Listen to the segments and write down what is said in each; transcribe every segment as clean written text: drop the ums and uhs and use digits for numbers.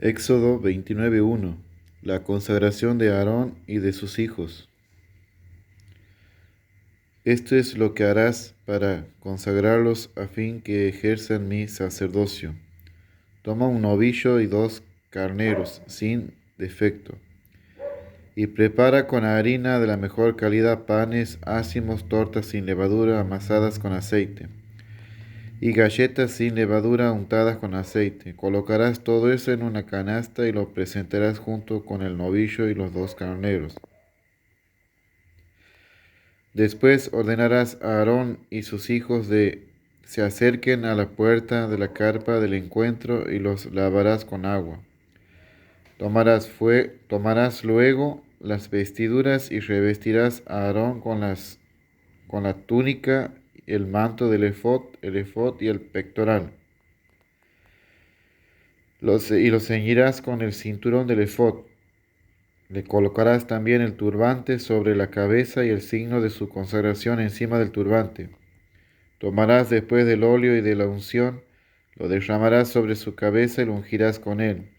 Éxodo 29:1. La consagración de Aarón y de sus hijos. Esto es lo que harás para consagrarlos a fin que ejerzan mi sacerdocio. Toma un novillo y 2 carneros sin defecto, y prepara con harina de la mejor calidad panes, ácimos, tortas sin levadura amasadas con aceite, y galletas sin levadura untadas con aceite. Colocarás todo eso en una canasta y lo presentarás junto con el novillo y los 2 carneros. Después ordenarás a Aarón y sus hijos se acerquen a la puerta de la carpa del encuentro y los lavarás con agua. Tomarás luego las vestiduras y revestirás a Aarón con la túnica, el manto del el efod y el pectoral. Y los ceñirás con el cinturón del efod. Le colocarás también el turbante sobre la cabeza y el signo de su consagración encima del turbante. Tomarás después del óleo y de la unción, lo derramarás sobre su cabeza y lo ungirás con él.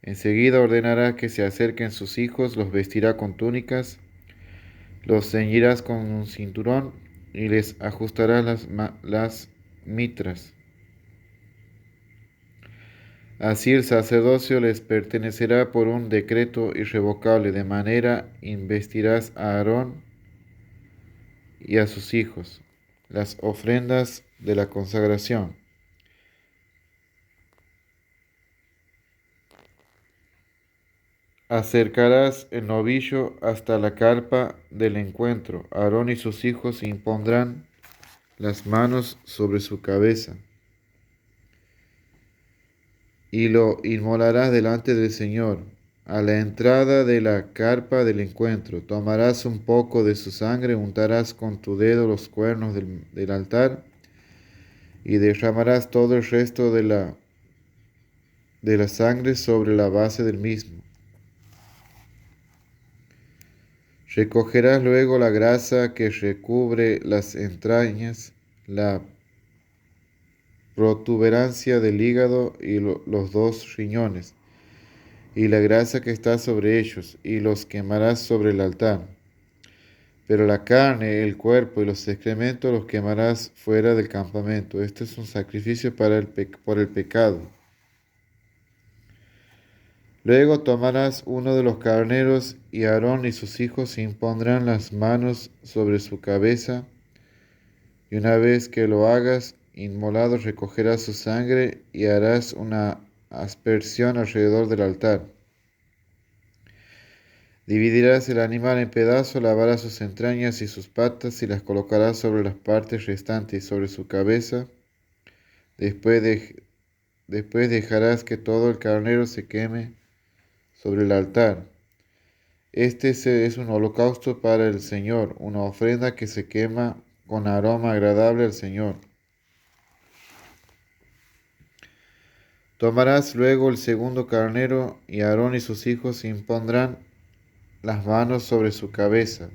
Enseguida ordenará que se acerquen sus hijos, los vestirá con túnicas, los ceñirás con un cinturón y les ajustarás las mitras. Así el sacerdocio les pertenecerá por un decreto irrevocable, de manera investirás a Aarón y a sus hijos. Las ofrendas de la consagración. Acercarás el novillo hasta la carpa del encuentro. Aarón y sus hijos impondrán las manos sobre su cabeza y lo inmolarás delante del Señor. A la entrada de la carpa del encuentro, tomarás un poco de su sangre, untarás con tu dedo los cuernos del altar y derramarás todo el resto de la sangre sobre la base del mismo. Recogerás luego la grasa que recubre las entrañas, la protuberancia del hígado y los 2 riñones, y la grasa que está sobre ellos, y los quemarás sobre el altar. Pero la carne, el cuerpo y los excrementos los quemarás fuera del campamento. Este es un sacrificio por el pecado. Luego tomarás uno de los carneros y Aarón y sus hijos impondrán las manos sobre su cabeza, y una vez que lo hagas, inmolado, recogerás su sangre y harás una aspersión alrededor del altar. Dividirás el animal en pedazos, lavarás sus entrañas y sus patas y las colocarás sobre las partes restantes y sobre su cabeza. Después dejarás que todo el carnero se queme sobre el altar. Este es un holocausto para el Señor, una ofrenda que se quema con aroma agradable al Señor. Tomarás luego el segundo carnero y Aarón y sus hijos impondrán las manos sobre su cabeza.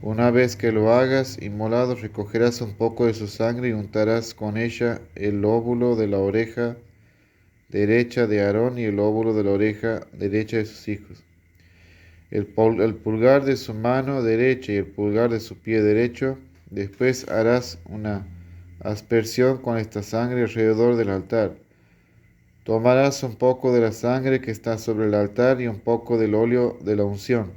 Una vez que lo hagas, inmolado, recogerás un poco de su sangre y untarás con ella el lóbulo de la oreja derecha de Aarón y el lóbulo de la oreja derecha de sus hijos. El pulgar de su mano derecha y el pulgar de su pie derecho. Después harás una aspersión con esta sangre alrededor del altar. Tomarás un poco de la sangre que está sobre el altar y un poco del óleo de la unción,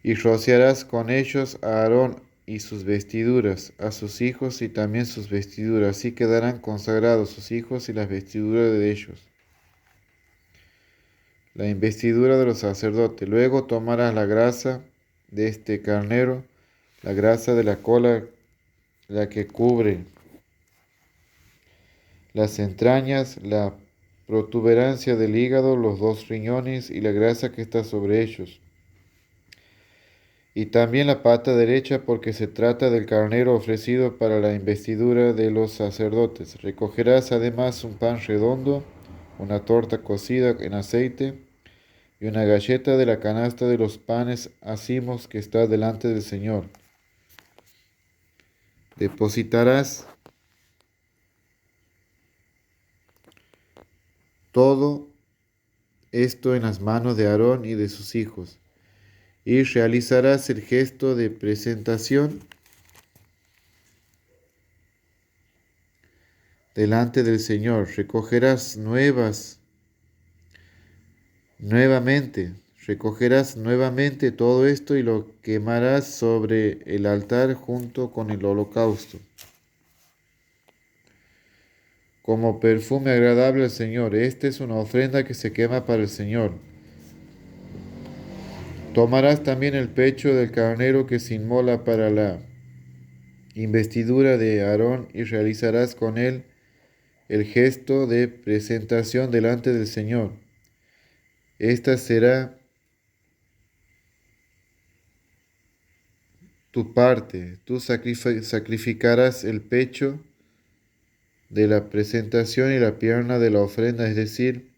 y rociarás con ellos a Aarón y sus vestiduras, a sus hijos y también sus vestiduras. Así quedarán consagrados sus hijos y las vestiduras de ellos. La investidura de los sacerdotes. Luego tomarás la grasa de este carnero, la grasa de la cola, la que cubre las entrañas, la protuberancia del hígado, los 2 riñones y la grasa que está sobre ellos, y también la pata derecha, porque se trata del carnero ofrecido para la investidura de los sacerdotes. Recogerás además un pan redondo, una torta cocida en aceite y una galleta de la canasta de los panes ácimos que está delante del Señor. Depositarás todo esto en las manos de Aarón y de sus hijos, y realizarás el gesto de presentación delante del Señor. Recogerás nuevamente todo esto y lo quemarás sobre el altar junto con el holocausto, como perfume agradable al Señor. Esta es una ofrenda que se quema para el Señor. Tomarás también el pecho del carnero que se inmola para la investidura de Aarón y realizarás con él el gesto de presentación delante del Señor. Esta será tu parte. Tú sacrificarás el pecho de la presentación y la pierna de la ofrenda, es decir,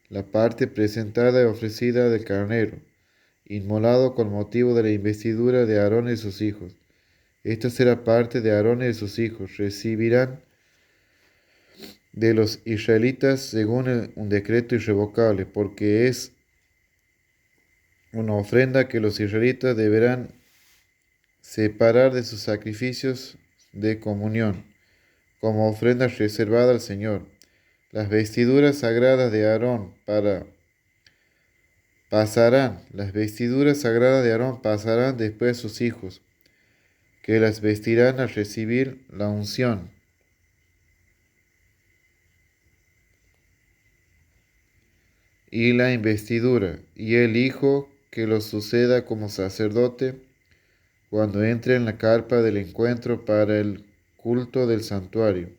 la parte presentada y ofrecida del carnero, inmolado con motivo de la investidura de Aarón y sus hijos. Esta será parte de Aarón y de sus hijos. Recibirán de los israelitas según un decreto irrevocable, porque es una ofrenda que los israelitas deberán separar de sus sacrificios de comunión, como ofrenda reservada al Señor. Las vestiduras sagradas de Aarón pasarán después a sus hijos, que las vestirán al recibir la unción. Y la investidura, y el hijo que lo suceda como sacerdote cuando entre en la carpa del encuentro para el culto del santuario.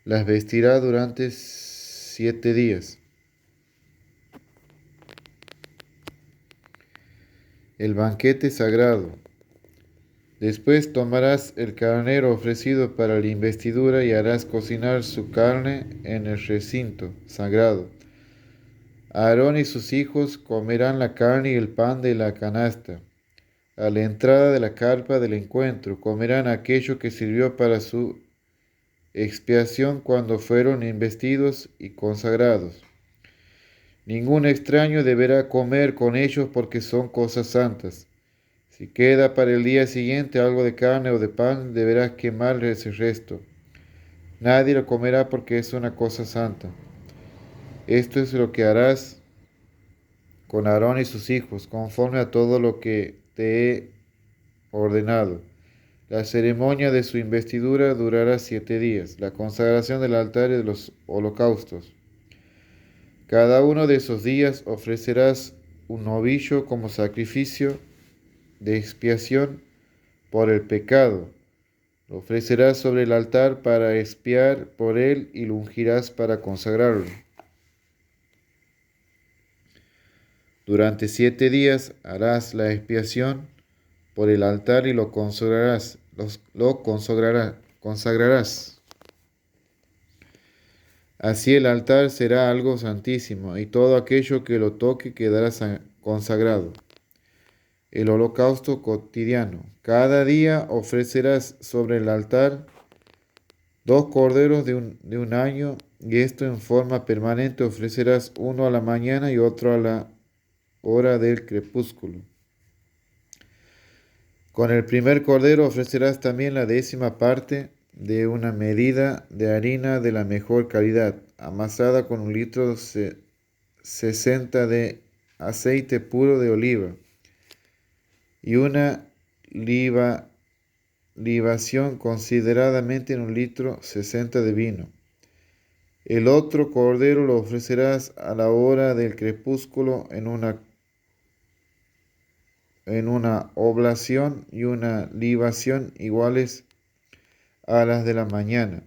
Las vestirá durante 7 días. El banquete sagrado. Después tomarás el carnero ofrecido para la investidura y harás cocinar su carne en el recinto sagrado. Aarón y sus hijos comerán la carne y el pan de la canasta. A la entrada de la carpa del encuentro comerán aquello que sirvió para su expiación cuando fueron investidos y consagrados. Ningún extraño deberá comer con ellos porque son cosas santas. Si queda para el día siguiente algo de carne o de pan, deberás quemar ese resto. Nadie lo comerá porque es una cosa santa. Esto es lo que harás con Aarón y sus hijos, conforme a todo lo que te he ordenado. La ceremonia de su investidura durará 7 días, la consagración del altar y de los holocaustos. Cada uno de esos días ofrecerás un novillo como sacrificio de expiación por el pecado. Lo ofrecerás sobre el altar para expiar por él y lo ungirás para consagrarlo. Durante 7 días harás la expiación por el altar y lo consagrarás. Así el altar será algo santísimo, y todo aquello que lo toque quedará consagrado. El holocausto cotidiano. Cada día ofrecerás sobre el altar 2 corderos de un año, y esto en forma permanente ofrecerás uno a la mañana y otro a la hora del crepúsculo. Con el primer cordero ofrecerás también la 10ª parte de una medida de harina de la mejor calidad, amasada con 1,60 litros de aceite puro de oliva, y una libación consideradamente en 1,60 litros de vino. El otro cordero lo ofrecerás a la hora del crepúsculo en una oblación y una libación iguales a las de la mañana,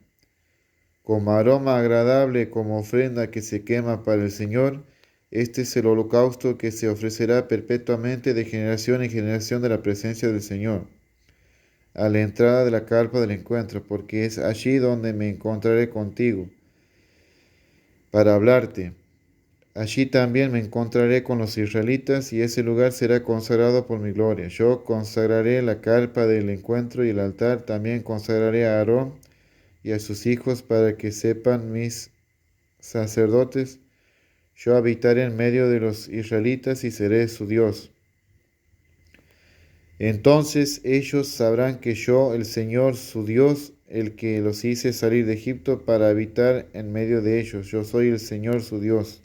como aroma agradable, como ofrenda que se quema para el Señor. Este es el holocausto que se ofrecerá perpetuamente de generación en generación de la presencia del Señor, a la entrada de la carpa del encuentro, porque es allí donde me encontraré contigo para hablarte. Allí también me encontraré con los israelitas, y ese lugar será consagrado por mi gloria. Yo consagraré la carpa del encuentro y el altar. También consagraré a Aarón y a sus hijos para que sepan mis sacerdotes, yo habitaré en medio de los israelitas y seré su Dios. Entonces ellos sabrán que yo, el Señor su Dios, el que los hice salir de Egipto para habitar en medio de ellos, yo soy el Señor su Dios.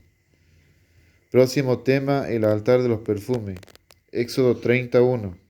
Próximo tema, el altar de los perfumes. Éxodo 31.